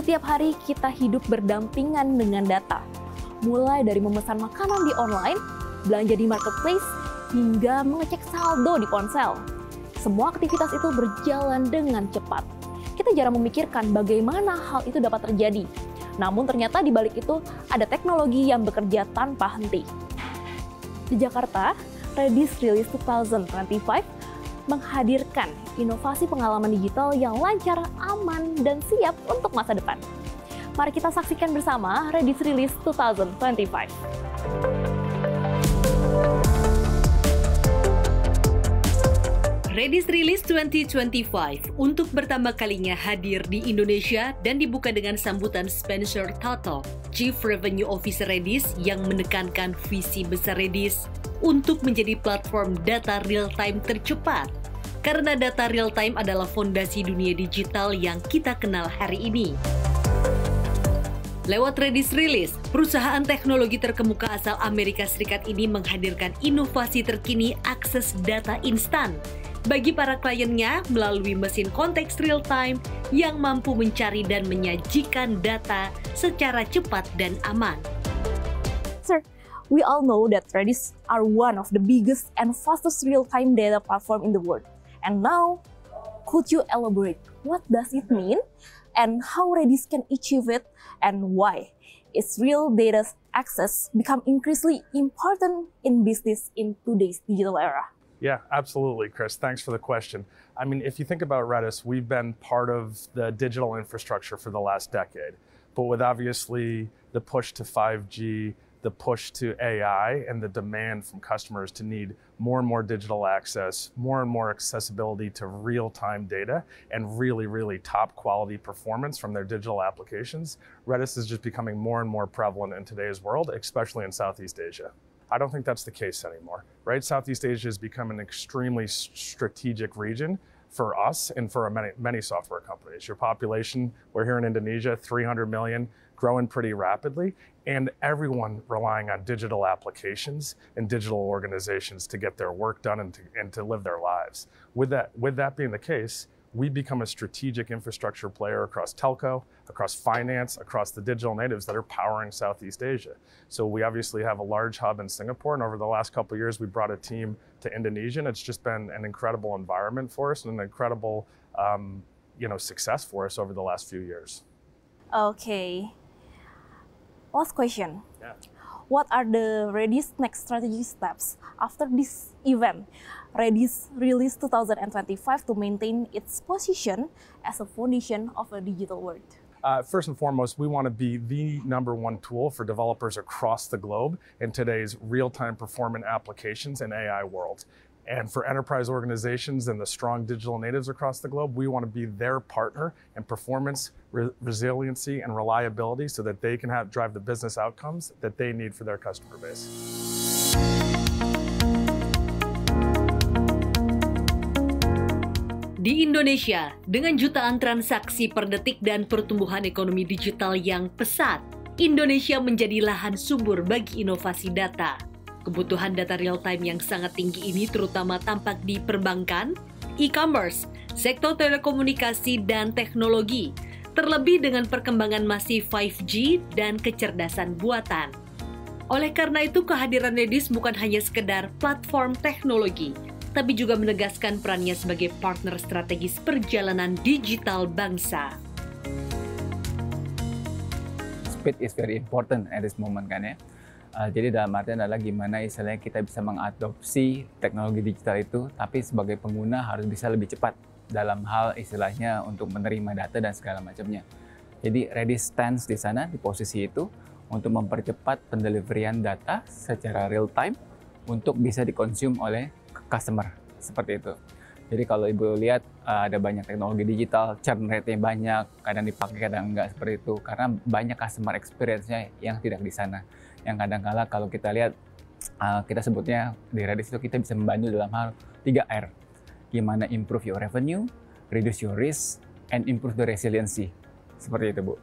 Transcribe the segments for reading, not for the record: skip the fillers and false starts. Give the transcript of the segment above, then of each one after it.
Setiap hari kita hidup berdampingan dengan data. Mulai dari memesan makanan di online, belanja di marketplace, hingga mengecek saldo di ponsel. Semua aktivitas itu berjalan dengan cepat. Kita jarang memikirkan bagaimana hal itu dapat terjadi. Namun ternyata di balik itu ada teknologi yang bekerja tanpa henti. Di Jakarta, Redis Release 2025 menghadirkan inovasi pengalaman digital yang lancar, aman, dan siap untuk masa depan. Mari kita saksikan bersama Redis Release 2025. Redis Release 2025 untuk pertama kalinya hadir di Indonesia dan dibuka dengan sambutan Spencer Tuttle, Chief Revenue Officer Redis, yang menekankan visi besar Redis untuk menjadi platform data real-time tercepat. Karena data real-time adalah fondasi dunia digital yang kita kenal hari ini. Lewat Redis Release, perusahaan teknologi terkemuka asal Amerika Serikat ini menghadirkan inovasi terkini akses data instan bagi para kliennya melalui mesin konteks real-time yang mampu mencari dan menyajikan data secara cepat dan aman. Sir, we all know that Redis are one of the biggest and fastest real-time data platform in the world. And now, could you elaborate what does it mean and how Redis can achieve it and why is real data access become increasingly important in business in today's digital era? Yeah, absolutely, Chris. Thanks for the question. I mean, if you think about Redis, we've been part of the digital infrastructure for the last decade. But with obviously the push to 5G, the push to AI, and the demand from customers to need more and more digital access, more and more accessibility to real-time data, and really, really top quality performance from their digital applications, Redis is just becoming more and more prevalent in today's world, especially in Southeast Asia. I don't think that's the case anymore, right? Southeast Asia has become an extremely strategic region for us and for many software companies. Your population, we're here in Indonesia, 300 million, growing pretty rapidly, and everyone relying on digital applications and digital organizations to get their work done and to live their lives. With that being the case, we become a strategic infrastructure player across telco, across finance, across the digital natives that are powering Southeast Asia. So we obviously have a large hub in Singapore, and over the last couple of years, we brought a team to Indonesia, and it's just been an incredible environment for us and an incredible success for us over the last few years. Okay. Last question. Yeah. What are the Redis next strategy steps after this event, Redis Release 2025, to maintain its position as a foundation of a digital world? First and foremost, we want to be the #1 tool for developers across the globe in today's real-time performant applications and AI world. And for enterprise organizations and the strong digital natives across the globe, we want to be their partner in performance, resiliency, and reliability so that they can drive the business outcomes that they need for their customer base. Di Indonesia, dengan jutaan transaksi per detik dan pertumbuhan ekonomi digital yang pesat, Indonesia menjadi lahan subur bagi inovasi data. Kebutuhan data real-time yang sangat tinggi ini terutama tampak di perbankan, e-commerce, sektor telekomunikasi, dan teknologi, terlebih dengan perkembangan masif 5G dan kecerdasan buatan. Oleh karena itu, kehadiran Redis bukan hanya sekedar platform teknologi, tapi juga menegaskan perannya sebagai partner strategis perjalanan digital bangsa. Speed is very important at this moment kan ya. Jadi dalam artian adalah gimana istilahnya kita bisa mengadopsi teknologi digital itu, tapi sebagai pengguna harus bisa lebih cepat dalam hal istilahnya untuk menerima data dan segala macamnya. Jadi Redis stands di sana di posisi itu untuk mempercepat pendeliverian data secara real time untuk bisa dikonsum oleh customer seperti itu. Jadi kalau Ibu lihat ada banyak teknologi digital, churn rate-nya banyak, kadang dipakai kadang enggak seperti itu karena banyak customer experience-nya yang tidak di sana. Yang kadang-kala kalau kita lihat, kita sebutnya di Redis itu kita bisa membantu dalam hal 3R. Gimana improve your revenue, reduce your risk, and improve the resiliency. Seperti itu, Bu.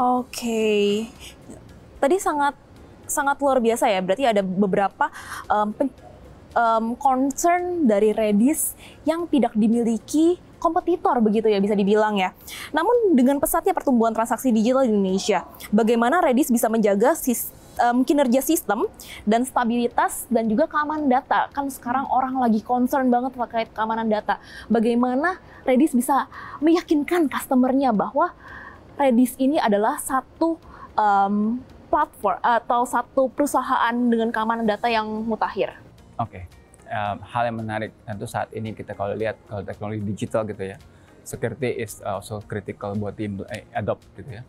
Oke. Tadi sangat luar biasa ya, berarti ada beberapa concern dari Redis yang tidak dimiliki kompetitor begitu ya bisa dibilang ya. Namun dengan pesatnya pertumbuhan transaksi digital di Indonesia, bagaimana Redis bisa menjaga kinerja sistem dan stabilitas dan juga keamanan data? Kan sekarang orang lagi concern banget terkait keamanan data. Bagaimana Redis bisa meyakinkan customer-nya bahwa Redis ini adalah satu platform atau satu perusahaan dengan keamanan data yang mutakhir? Oke. Hal yang menarik tentu saat ini kita kalau lihat kalau teknologi digital gitu ya, security is also critical buat adopt gitu ya.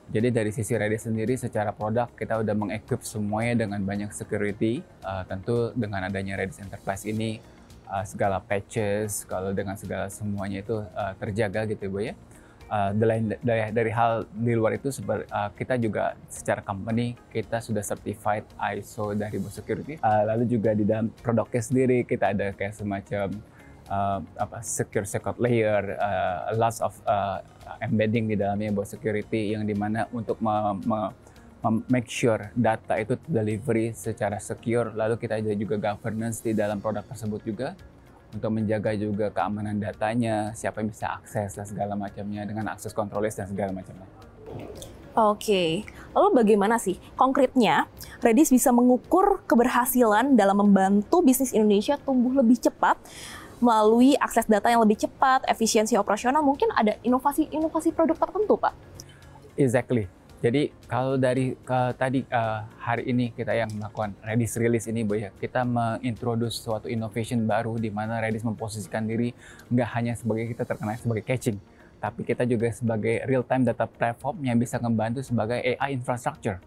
Jadi dari sisi Redis sendiri secara produk kita udah mengequip semuanya dengan banyak security. Tentu dengan adanya Redis Enterprise ini segala patches kalau dengan segala semuanya itu terjaga gitu Bu ya. Dari hal di luar itu kita juga secara company kita sudah certified ISO dari Bot Security. Lalu juga di dalam produknya sendiri kita ada kayak semacam secure layer, lots of embedding di dalamnya Bot Security yang dimana untuk make sure data itu delivery secara secure. Lalu kita ada juga governance di dalam produk tersebut juga untuk menjaga juga keamanan datanya, siapa yang bisa akses dan segala macamnya dengan akses control list dan segala macamnya. Oke, lalu bagaimana sih konkretnya Redis bisa mengukur keberhasilan dalam membantu bisnis Indonesia tumbuh lebih cepat melalui akses data yang lebih cepat, efisiensi operasional, mungkin ada inovasi produk tertentu, Pak? Exactly. Jadi kalau dari hari ini kita yang melakukan Redis release ini Bu ya, kita mengintroduce suatu innovation baru di mana Redis memposisikan diri nggak hanya kita terkenal sebagai caching, tapi kita juga sebagai real-time data platform yang bisa membantu sebagai AI infrastructure.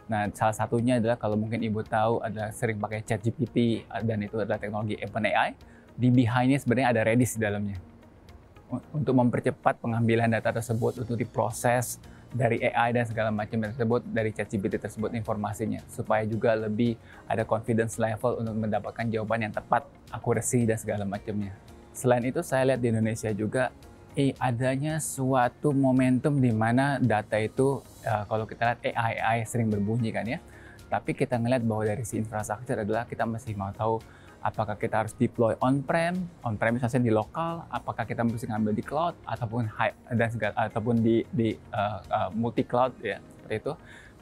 Nah, salah satunya adalah kalau mungkin Ibu tahu ada sering pakai ChatGPT dan itu adalah teknologi OpenAI. Di behind-nya sebenarnya ada Redis di dalamnya untuk mempercepat pengambilan data tersebut untuk diproses dari AI dan segala macam tersebut, dari ChatGPT tersebut informasinya, supaya juga lebih ada confidence level untuk mendapatkan jawaban yang tepat, akurasi dan segala macamnya. Selain itu saya lihat di Indonesia juga adanya suatu momentum di mana data itu kalau kita lihat AI sering berbunyi kan ya, tapi kita ngelihat bahwa dari si infrastruktur adalah kita masih mau tahu apakah kita harus deploy on-prem misalnya di lokal, apakah kita mesti ngambil di cloud ataupun di multi cloud ya seperti itu.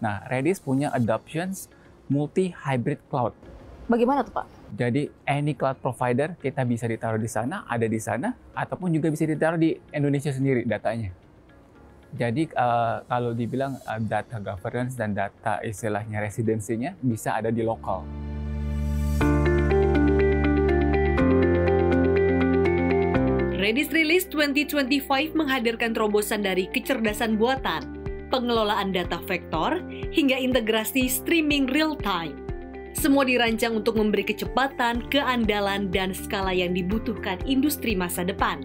Nah, Redis punya adoptions multi hybrid cloud. Bagaimana tuh Pak? Jadi any cloud provider kita bisa ditaruh di sana, ada di sana, ataupun juga bisa ditaruh di Indonesia sendiri datanya. Jadi kalau dibilang data governance dan data istilahnya residensinya bisa ada di lokal. Redis Release 2025 menghadirkan terobosan dari kecerdasan buatan, pengelolaan data vektor, hingga integrasi streaming real-time. Semua dirancang untuk memberi kecepatan, keandalan, dan skala yang dibutuhkan industri masa depan.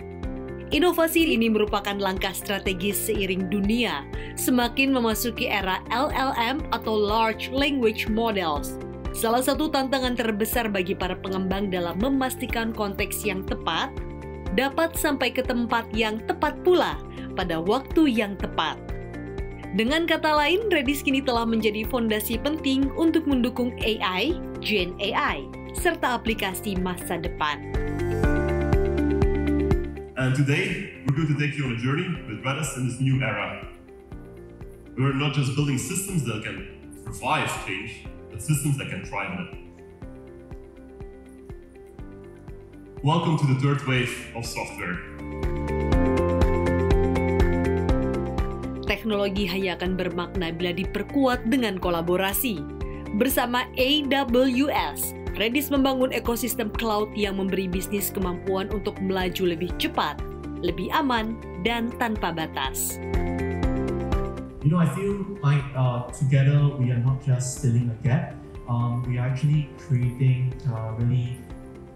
Inovasi ini merupakan langkah strategis seiring dunia semakin memasuki era LLM atau Large Language Models. Salah satu tantangan terbesar bagi para pengembang dalam memastikan konteks yang tepat dapat sampai ke tempat yang tepat pula pada waktu yang tepat. Dengan kata lain, Redis kini telah menjadi fondasi penting untuk mendukung AI, Gen AI, serta aplikasi masa depan. And today, we're going to take you on a journey with Redis in this new era. We're not just building systems that can survive change, but systems that can thrive in it. Welcome to the third wave of software. Teknologi hanya akan bermakna bila diperkuat dengan kolaborasi. Bersama AWS, Redis membangun ekosistem cloud yang memberi bisnis kemampuan untuk melaju lebih cepat, lebih aman, dan tanpa batas. I feel like together we are not just filling a gap, we are actually creating really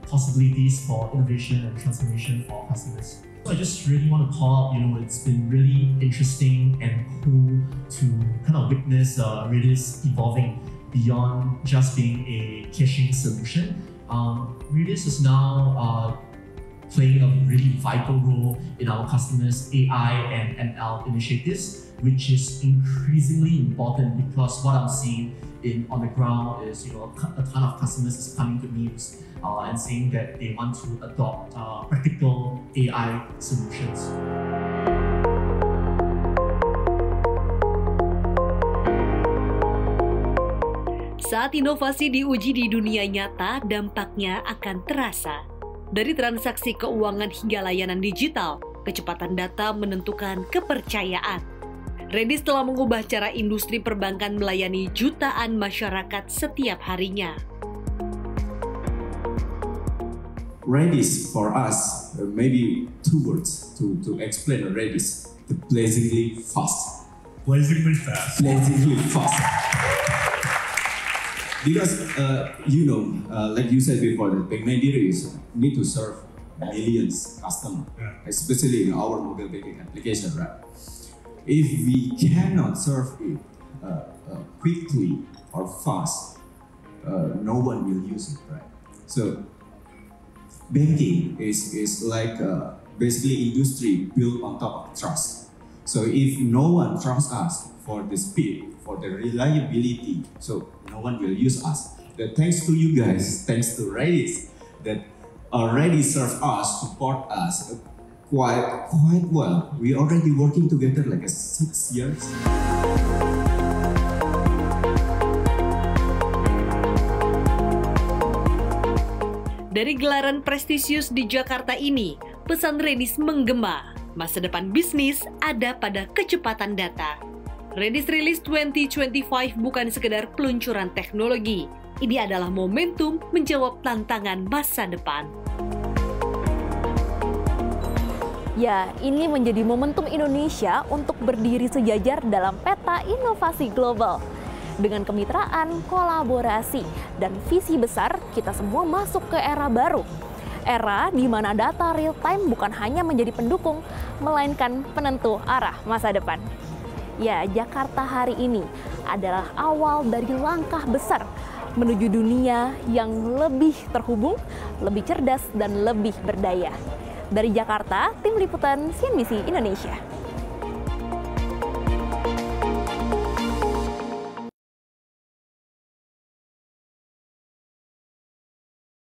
possibilities for innovation and transformation for our customers. So I just really want to call out, it's been really interesting and cool to kind of witness Redis evolving beyond just being a caching solution. Redis is now playing a really vital role in our customers' AI and ML initiatives, which is increasingly important because what I'm seeing on the ground is, a ton of customers is coming to me and saying that they want to adopt practical AI solutions. Saat inovasi diuji di dunia nyata, dampaknya akan terasa. Dari transaksi keuangan hingga layanan digital, kecepatan data menentukan kepercayaan. Redis telah mengubah cara industri perbankan melayani jutaan masyarakat setiap harinya. Redis for us, maybe two words to explain Redis: the blazingly fast. Blazingly fast. Blazingly fast. Because like you said before, that Bank Mandiri need to serve millions customers, especially in our mobile banking application, right? If we cannot serve it quickly or fast, no one will use it, right? So banking is like basically industry built on top of trust. So if no one trusts us for the speed, for the reliability, so no one will use us. But thanks to you guys, thanks to Redis, that already serve us, support us quite well. We already working together like 6 years. Dari gelaran prestisius di Jakarta ini, pesan Redis menggema. Masa depan bisnis ada pada kecepatan data. Redis Release 2025 bukan sekedar peluncuran teknologi. Ini adalah momentum menjawab tantangan masa depan. Ya, ini menjadi momentum Indonesia untuk berdiri sejajar dalam peta inovasi global. Dengan kemitraan, kolaborasi, dan visi besar, kita semua masuk ke era baru. Era di mana data real-time bukan hanya menjadi pendukung, melainkan penentu arah masa depan. Ya, Jakarta hari ini adalah awal dari langkah besar menuju dunia yang lebih terhubung, lebih cerdas, dan lebih berdaya. Dari Jakarta, Tim Liputan CNBC Indonesia.